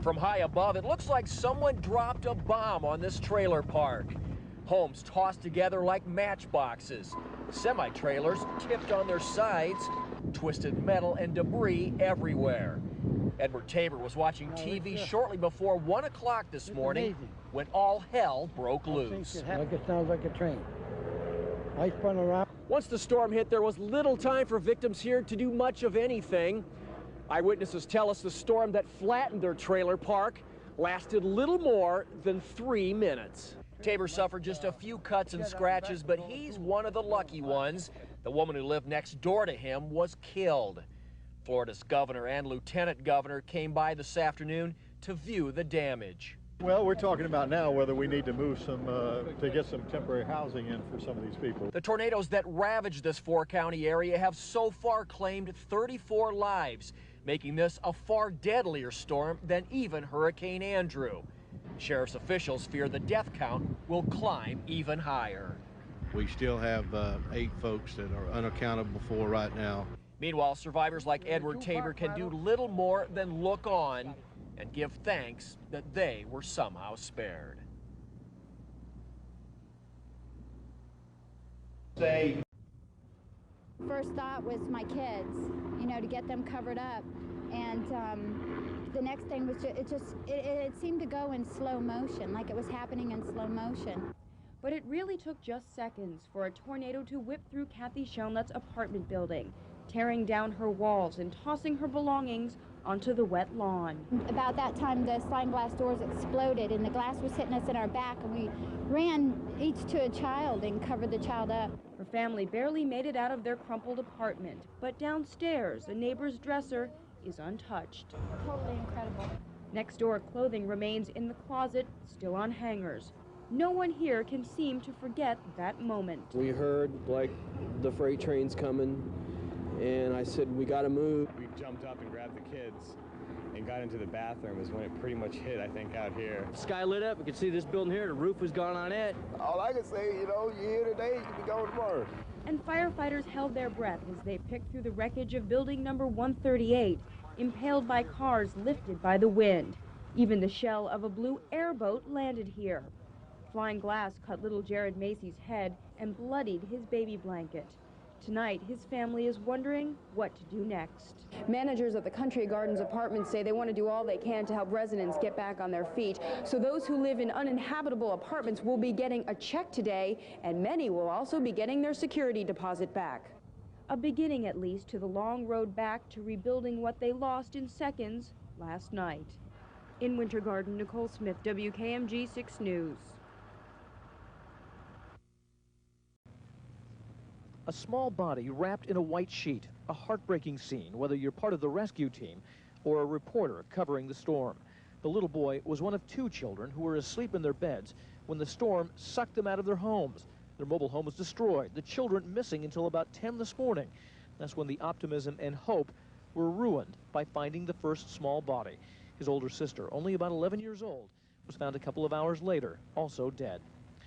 From high above, it looks like someone dropped a bomb on this trailer park. Homes tossed together like matchboxes. Semi-trailers tipped on their sides, twisted metal and debris everywhere. Edward Tabor was watching TV shortly before 1 o'clock this morning when all hell broke loose. Like it sounds like a train. I spun around. Once the storm hit, there was little time for victims here to do much of anything. Eyewitnesses tell us the storm that flattened their trailer park lasted little more than 3 minutes. Tabor suffered just a few cuts and scratches, but he's one of the lucky ones. The woman who lived next door to him was killed. Florida's governor and lieutenant governor came by this afternoon to view the damage. Well, we're talking about now whether we need to move some, to get some temporary housing in for some of these people. The tornadoes that ravaged this four-county area have so far claimed 34 lives, making this a far deadlier storm than even Hurricane Andrew. Sheriff's officials fear the death count will climb even higher. We still have 8 folks that are unaccountable for right now. Meanwhile, survivors like Edward Tabor can do little more than look on and give thanks that they were somehow spared. First thought was my kids, you know, to get them covered up. And the next thing was it seemed to go in slow motion, like it was happening in slow motion. But it really took just seconds for a tornado to whip through Kathy Schoenlett's apartment building, tearing down her walls and tossing her belongings onto the wet lawn. About that time, the sliding glass doors exploded and the glass was hitting us in our back, and we ran each to a child and covered the child up. Her family barely made it out of their crumpled apartment, but downstairs, a neighbor's dresser is untouched. Totally incredible. Next door, clothing remains in the closet, still on hangers. No one here can seem to forget that moment. We heard like the freight train's coming, and I said, we gotta move. We jumped up and grabbed the kids and got into the bathroom is when it pretty much hit, I think, out here. Sky lit up, we could see this building here, the roof was gone on it. All I can say, you know, you're here today, you can be gone tomorrow. And firefighters held their breath as they picked through the wreckage of building number 138, impaled by cars lifted by the wind. Even the shell of a blue airboat landed here. Flying glass cut little Jared Macy's head and bloodied his baby blanket. Tonight, his family is wondering what to do next. Managers at the Country Gardens apartments say they want to do all they can to help residents get back on their feet. So those who live in uninhabitable apartments will be getting a check today, and many will also be getting their security deposit back. A beginning, at least, to the long road back to rebuilding what they lost in seconds last night. In Winter Garden, Nicole Smith, WKMG 6 News. A small body wrapped in a white sheet, a heartbreaking scene, whether you're part of the rescue team or a reporter covering the storm. The little boy was one of 2 children who were asleep in their beds when the storm sucked them out of their homes. Their mobile home was destroyed, the children missing until about 10 this morning. That's when the optimism and hope were ruined by finding the first small body. His older sister, only about 11 years old, was found a couple of hours later, also dead.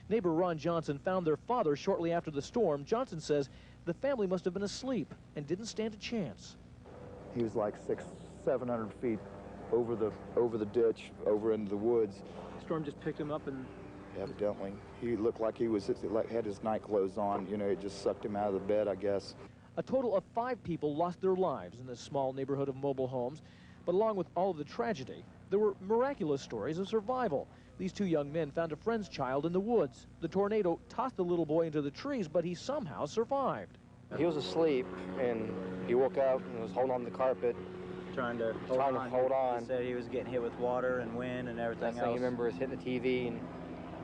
Neighbor Ron Johnson found their father shortly after the storm. Johnson says the family must have been asleep and didn't stand a chance. He was like 600-700 feet over the ditch, over into the woods. The storm just picked him up and... Evidently. He looked like he had his night clothes on. You know, it just sucked him out of the bed, I guess. A total of 5 people lost their lives in this small neighborhood of mobile homes. But along with all of the tragedy, there were miraculous stories of survival. These 2 young men found a friend's child in the woods. The tornado tossed the little boy into the trees, but he somehow survived. He was asleep, and he woke up and was holding on to the carpet. Trying to hold on. He said he was getting hit with water and wind and everything else. Last thing you remember is hitting the TV and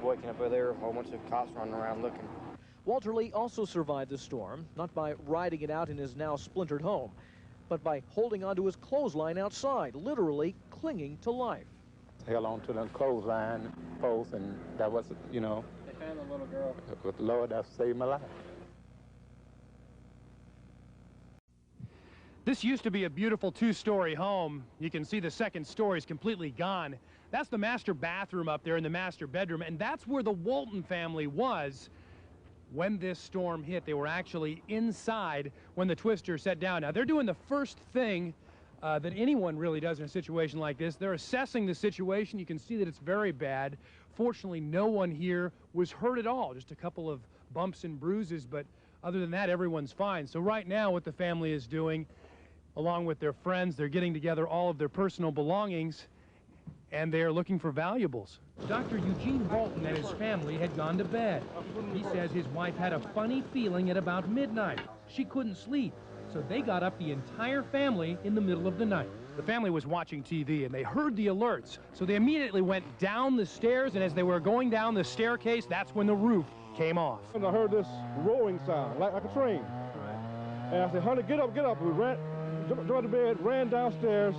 waking up over there, a whole bunch of cops running around looking. Walter Lee also survived the storm, not by riding it out in his now splintered home, but by holding onto his clothesline outside, literally clinging to life. Held on to the clothesline post, and that was, you know. They found the little girl. But Lord, that saved my life. This used to be a beautiful 2-story home. You can see the second story is completely gone. That's the master bathroom up there in the master bedroom, and that's where the Walton family was when this storm hit. They were actually inside when the twister set down. Now, they're doing the first thing that anyone really does in a situation like this. They're assessing the situation. You can see that it's very bad. Fortunately, no one here was hurt at all, just a couple of bumps and bruises, but other than that, everyone's fine. So right now, what the family is doing, along with their friends, they're getting together all of their personal belongings, and they are looking for valuables. Dr. Eugene Bolton and his family had gone to bed. He says his wife had a funny feeling at about midnight. She couldn't sleep, so they got up the entire family in the middle of the night. The family was watching TV, and they heard the alerts, so they immediately went down the stairs, and as they were going down the staircase, that's when the roof came off. And I heard this roaring sound, like a train. And I said, honey, get up, get up. We ran, jumped out of bed, ran downstairs,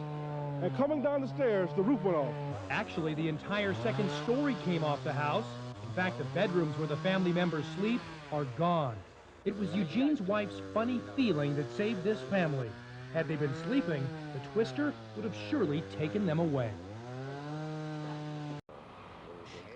and coming down the stairs, the roof went off. Actually, the entire second story came off the house. In fact, the bedrooms where the family members sleep are gone. It was Eugene's wife's funny feeling that saved this family. Had they been sleeping, the twister would have surely taken them away.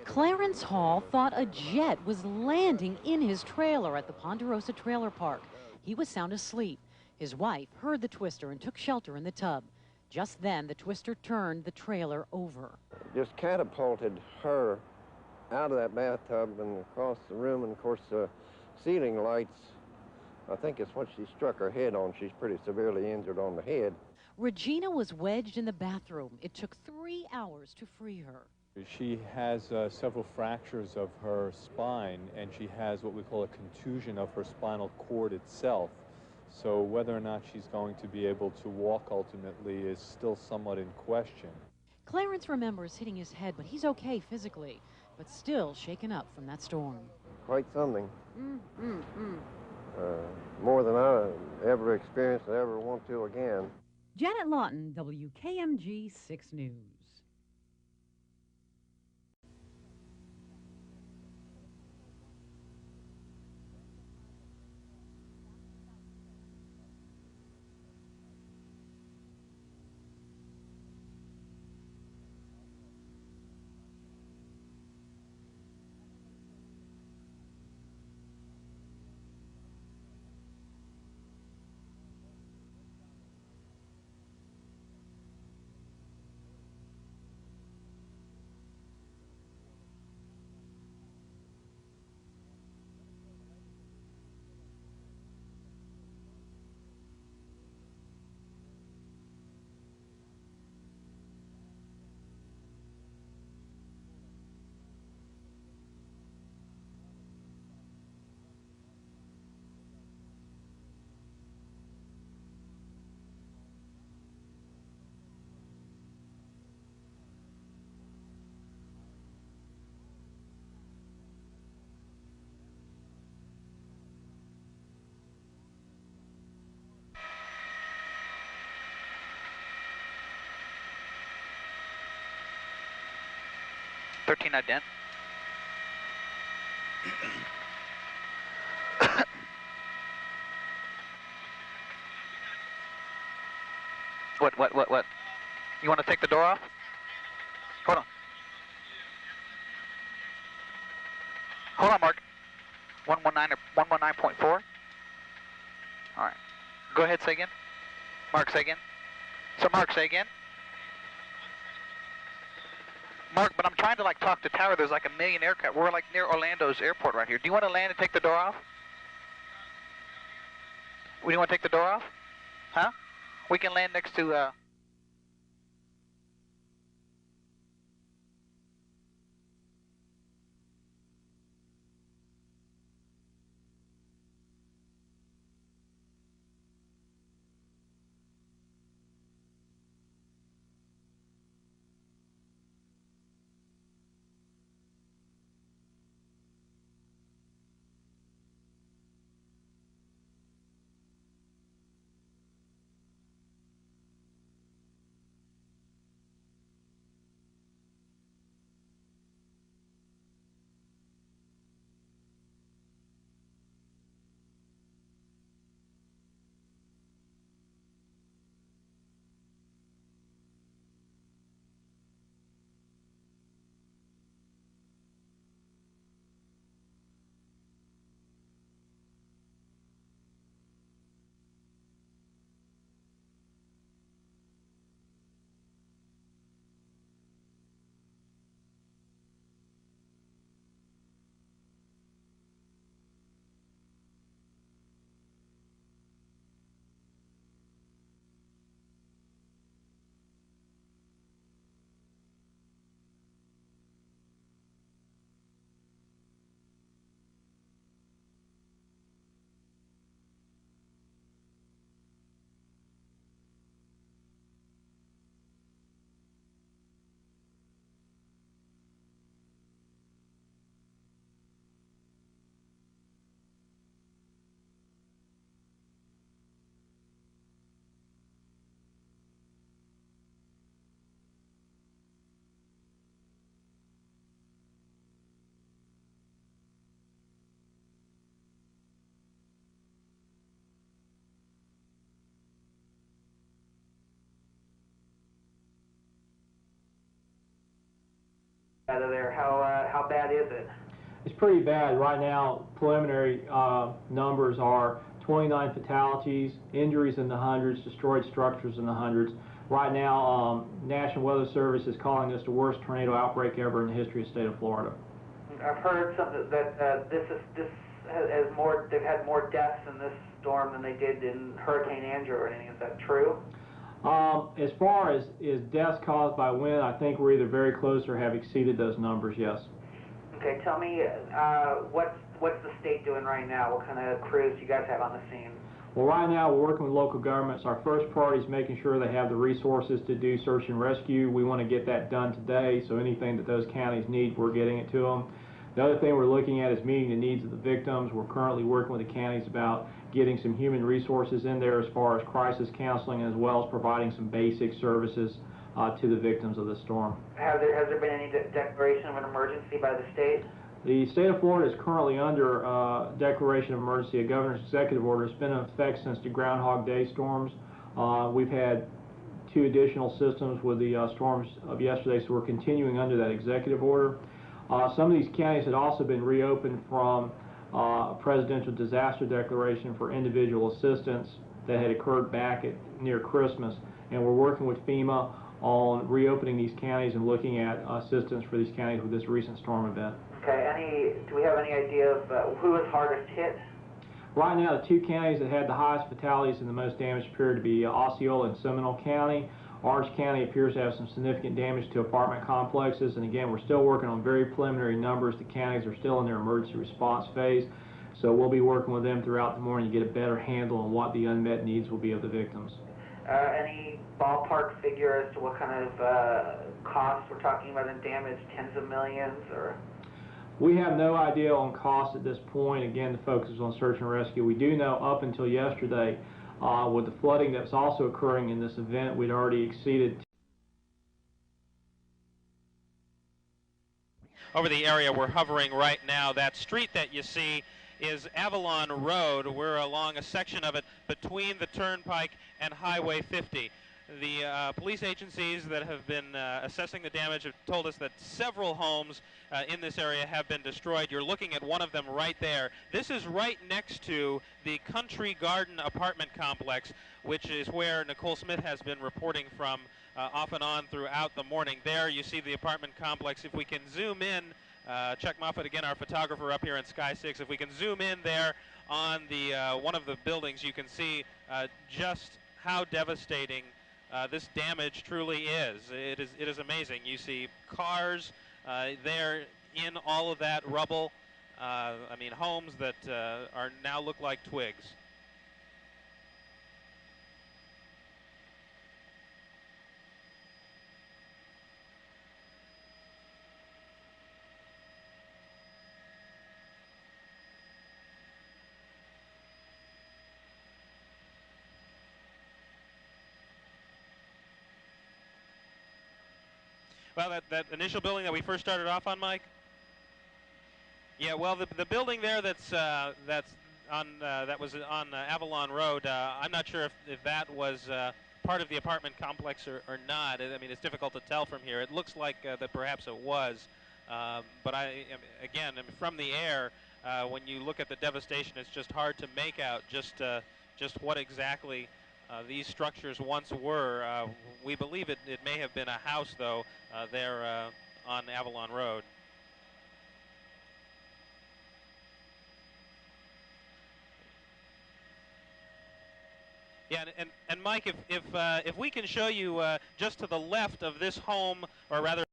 Clarence Hall thought a jet was landing in his trailer at the Ponderosa Trailer Park. He was sound asleep. His wife heard the twister and took shelter in the tub. Just then, the twister turned the trailer over. Just catapulted her out of that bathtub and across the room, and of course the ceiling lights, I think it's what she struck her head on. She's pretty severely injured on the head. Regina was wedged in the bathroom. It took 3 hours to free her. She has several fractures of her spine, and she has what we call a contusion of her spinal cord itself. So whether or not she's going to be able to walk ultimately is still somewhat in question. Clarence remembers hitting his head, but he's okay physically, but still shaken up from that storm. Quite something. More than I ever experienced and ever want to again. Janet Lawton, WKMG 6 News. ident. What? You want to take the door off? Hold on. Hold on, Mark. 119 or 119.4. All right. Go ahead, say again. Mark, say again. So Mark, say again. Mark, but I'm trying to talk to tower. There's like a million aircraft. We're near Orlando's airport right here. Do you want to land and take the door off? Do you want to take the door off? Huh? We can land next to out of there. How bad is it? It's pretty bad. Right now, preliminary numbers are 29 fatalities, injuries in the hundreds, destroyed structures in the hundreds. Right now, National Weather Service is calling this the worst tornado outbreak ever in the history of the state of Florida. I've heard something that this has more. They've had more deaths in this storm than they did in Hurricane Andrew or anything. Is that true? As far as deaths caused by wind, I think we're either very close or have exceeded those numbers, yes. Okay, tell me, what's the state doing right now? What kind of crews do you guys have on the scene? Well, right now we're working with local governments. Our first priority is making sure they have the resources to do search and rescue. We want to get that done today, so anything that those counties need, we're getting it to them. The other thing we're looking at is meeting the needs of the victims. We're currently working with the counties about getting some human resources in there as far as crisis counseling, as well as providing some basic services to the victims of the storm. Has there been any declaration of an emergency by the state? The state of Florida is currently under declaration of emergency, a governor's executive order. It's been in effect since the Groundhog Day storms. We've had 2 additional systems with the storms of yesterday, so we're continuing under that executive order. Some of these counties had also been reopened from a presidential disaster declaration for individual assistance that had occurred back near Christmas, and we're working with FEMA on reopening these counties and looking at assistance for these counties with this recent storm event. Okay, do we have any idea of who is hardest hit? Right now, the 2 counties that had the highest fatalities and the most damage appear to be Osceola and Seminole County. Orange County appears to have some significant damage to apartment complexes, and again, we're still working on very preliminary numbers. The counties are still in their emergency response phase, so we'll be working with them throughout the morning to get a better handle on what the unmet needs will be of the victims. Any ballpark figure as to what kind of costs we're talking about in damage, tens of millions, or? We have no idea on cost at this point. Again, the focus is on search and rescue. We do know up until yesterday, with the flooding that's also occurring in this event, we'd already exceeded. Over the area we're hovering right now, that street that you see is Avalon Road. We're along a section of it between the Turnpike and Highway 50. The police agencies that have been assessing the damage have told us that several homes in this area have been destroyed. You're looking at one of them right there. This is right next to the Country Garden apartment complex, which is where Nicole Smith has been reporting from off and on throughout the morning. There you see the apartment complex. If we can zoom in, Chuck Moffat, again, our photographer up here in Sky 6, if we can zoom in there on the one of the buildings, you can see just how devastating this damage truly is. It is amazing. You see cars there in all of that rubble. I mean, homes that are now look like twigs. Well, that initial building that we first started off on, Mike? Yeah, well, the building there that was on Avalon Road, I'm not sure if that was part of the apartment complex or not. I mean, it's difficult to tell from here. It looks like that perhaps it was. But again, from the air, when you look at the devastation, it's just hard to make out just what exactly these structures once were. We believe it may have been a house, though, there on Avalon Road. Yeah, and Mike, if we can show you just to the left of this home, or rather.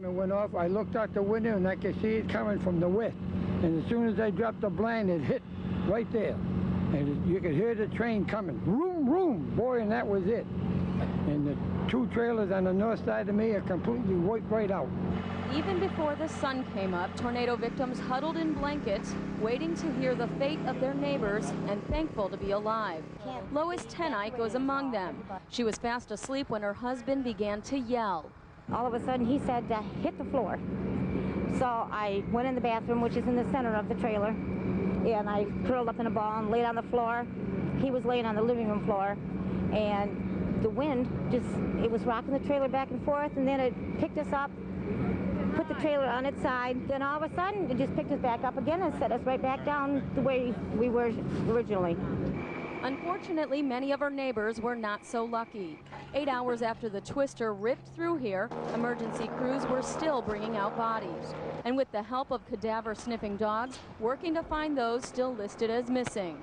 It went off. I looked out the window and I could see it coming from the west. And as soon as I dropped the blind, it hit right there. And you could hear the train coming. Vroom, vroom. Boy, and that was it. And the two trailers on the north side of me are completely wiped right out. Even before the sun came up, tornado victims huddled in blankets, waiting to hear the fate of their neighbors and thankful to be alive. Lois Tenite goes among them. She was fast asleep when her husband began to yell. All of a sudden, he said, hit the floor. So I went in the bathroom, which is in the center of the trailer, and I curled up in a ball and laid on the floor. He was laying on the living room floor, and the wind it was rocking the trailer back and forth, and then it picked us up, put the trailer on its side. Then all of a sudden, it just picked us back up again and set us right back down the way we were originally. Unfortunately, many of our neighbors were not so lucky. 8 hours after the twister ripped through here, emergency crews were still bringing out bodies. And with the help of cadaver-sniffing dogs, working to find those still listed as missing.